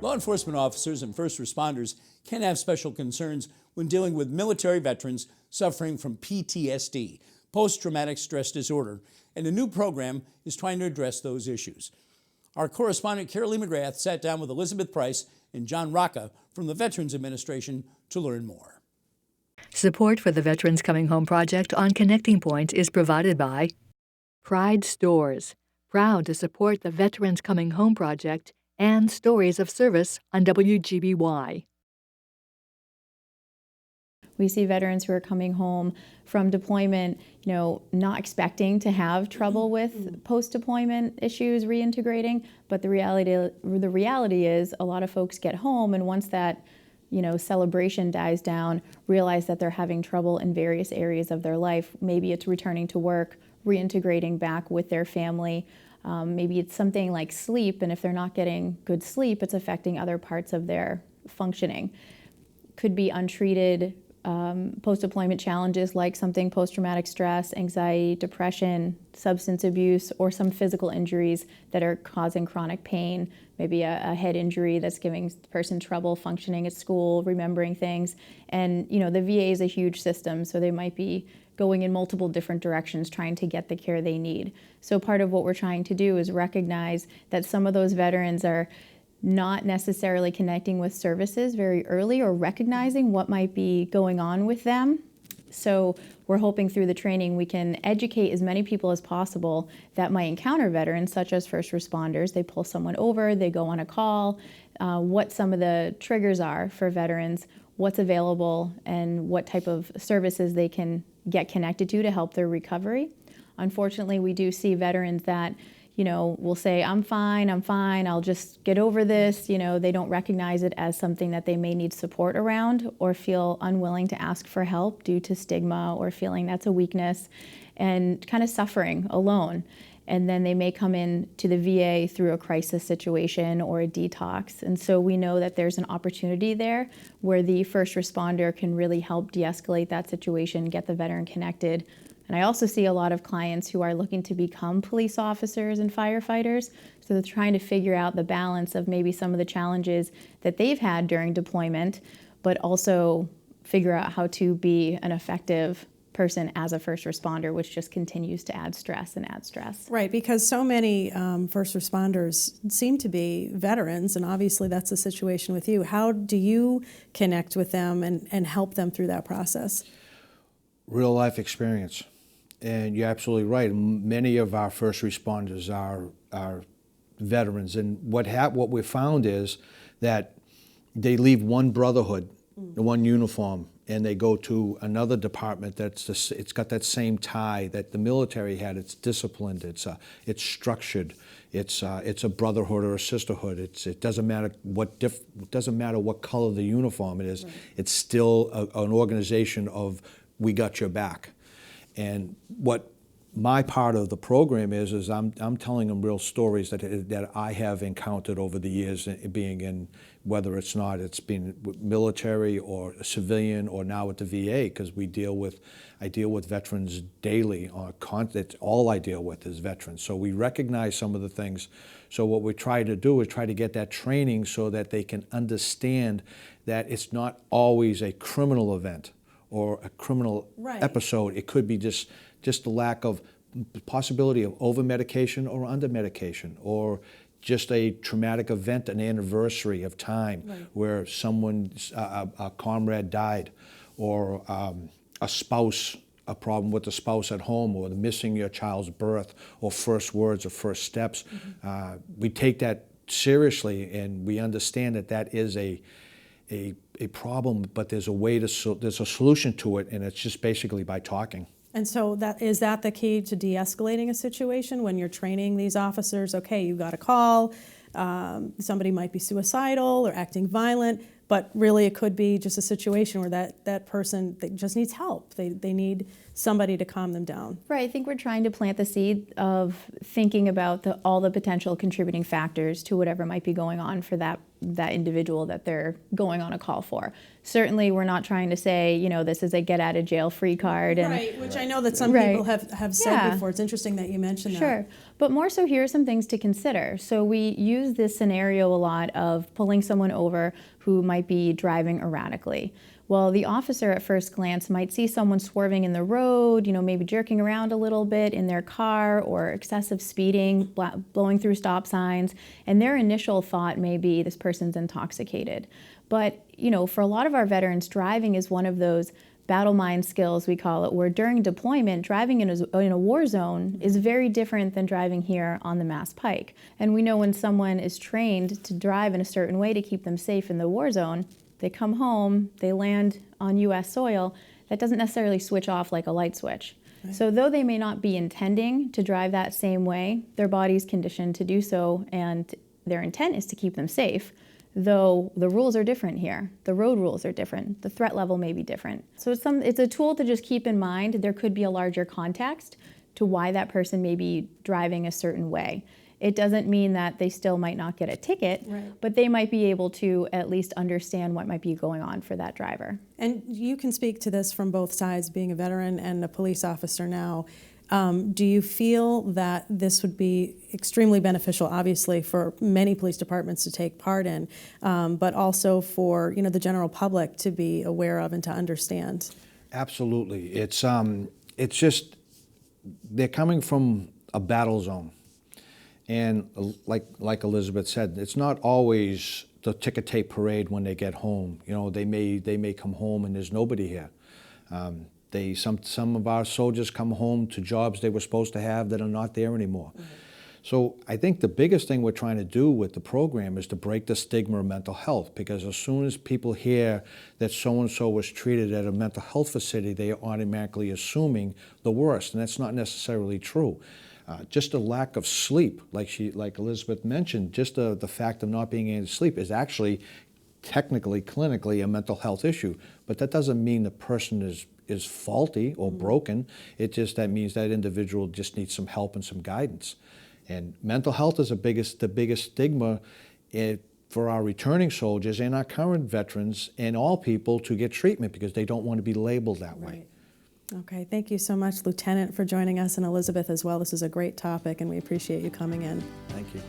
Law enforcement officers and first responders can have special concerns when dealing with military veterans suffering from PTSD, post-traumatic stress disorder, and a new program is trying to address those issues. Our correspondent Carolee McGrath sat down with Elizabeth Price and John Rocca from the Veterans Administration to learn more. Support for the Veterans Coming Home Project on Connecting Points is provided by Pride Stores, proud to support the Veterans Coming Home Project and Stories of Service on WGBY. We see veterans who are coming home from deployment, not expecting to have trouble with post-deployment issues reintegrating, but the reality is a lot of folks get home, and once that celebration dies down, realize that they're having trouble in various areas of their life. Maybe it's returning to work, reintegrating back with their family. Maybe it's something like sleep, and if they're not getting good sleep, it's affecting other parts of their functioning. Could be untreated post-deployment challenges like something post-traumatic stress, anxiety, depression, substance abuse, or some physical injuries that are causing chronic pain, maybe a head injury that's giving the person trouble functioning at school, remembering things. And the VA is a huge system, so they might be going in multiple different directions trying to get the care they need. So part of what we're trying to do is recognize that some of those veterans are not necessarily connecting with services very early or recognizing what might be going on with them. So we're hoping through the training we can educate as many people as possible that might encounter veterans, such as first responders. They pull someone over, they go on a call, what some of the triggers are for veterans, what's available, and what type of services they can get connected to help their recovery. Unfortunately, we do see veterans that will say, I'm fine, I'll just get over this. They don't recognize it as something that they may need support around or feel unwilling to ask for help due to stigma or feeling that's a weakness and kind of suffering alone. And then they may come in to the VA through a crisis situation or a detox. And so we know that there's an opportunity there where the first responder can really help de-escalate that situation, get the veteran connected. And I also see a lot of clients who are looking to become police officers and firefighters. So they're trying to figure out the balance of maybe some of the challenges that they've had during deployment, but also figure out how to be an effective person as a first responder, which just continues to add stress and add stress. Right, because so many first responders seem to be veterans, and obviously that's the situation with you. How do you connect with them and help them through that process? Real life experience. And you're absolutely right. Many of our first responders are veterans. And what we found is that they leave one brotherhood, one uniform, and they go to another department it's got that same tie that the military had. It's disciplined. It's structured. It's a brotherhood or a sisterhood. It doesn't matter what color the uniform it is. Right. It's still an organization of we got your back. And what my part of the program is I'm telling them real stories that I have encountered over the years, being in, whether it's been military or civilian or now at the VA, because I deal with veterans daily. That's all I deal with is veterans. So we recognize some of the things. So what we try to do is try to get that training so that they can understand that it's not always a criminal event or a criminal episode. It could be just the lack of possibility of over-medication or under-medication, or just a traumatic event, an anniversary of time where a comrade died, or a problem with the spouse at home, or missing your child's birth, or first words or first steps. We take that seriously, and we understand that is a problem, but there's a solution to it, and it's just basically by talking. And so is that the key to de-escalating a situation when you're training these officers? Okay, you got a call, somebody might be suicidal or acting violent, but really it could be just a situation where that person just needs help. They need somebody to calm them down. Right, I think we're trying to plant the seed of thinking about all the potential contributing factors to whatever might be going on for that individual that they're going on a call for. Certainly, we're not trying to say, you know, this is a get out of jail free card. And, Right, which I know that some Right. people have said Yeah. before. It's interesting that you mentioned that. Sure, but more so here are some things to consider. So we use this scenario a lot of pulling someone over who might be driving erratically. Well, the officer at first glance might see someone swerving in the road, you know, maybe jerking around a little bit in their car or excessive speeding, blowing through stop signs, and their initial thought may be this person's intoxicated. But, you know, for a lot of our veterans, driving is one of those battle mind skills, we call it, where during deployment, driving in a war zone is very different than driving here on the Mass Pike. And we know when someone is trained to drive in a certain way to keep them safe in the war zone, they come home, they land on U.S. soil, that doesn't necessarily switch off like a light switch. Right. So though they may not be intending to drive that same way, their body's conditioned to do so, and their intent is to keep them safe, though the rules are different here. The road rules are different. The threat level may be different. So it's a tool to just keep in mind. There could be a larger context to why that person may be driving a certain way. It doesn't mean that they still might not get a ticket, right, but they might be able to at least understand what might be going on for that driver. And you can speak to this from both sides, being a veteran and a police officer now. Do you feel that this would be extremely beneficial, obviously, for many police departments to take part in, but also for, you know, the general public to be aware of and to understand? Absolutely. It's just they're coming from a battle zone. And like Elizabeth said, it's not always the ticker tape parade when they get home. You know, they may come home and there's nobody here. Some of our soldiers come home to jobs they were supposed to have that are not there anymore. Mm-hmm. So I think the biggest thing we're trying to do with the program is to break the stigma of mental health, because as soon as people hear that so-and-so was treated at a mental health facility, they are automatically assuming the worst, and that's not necessarily true. Just a lack of sleep, like Elizabeth mentioned, just the fact of not being able to sleep is actually technically, clinically a mental health issue. But that doesn't mean the person is faulty or broken. It just that means that individual just needs some help and some guidance. And mental health is the biggest stigma for our returning soldiers and our current veterans and all people to get treatment, because they don't want to be labeled that way. Okay, thank you so much, Lieutenant, for joining us, and Elizabeth as well. This is a great topic, and we appreciate you coming in. Thank you.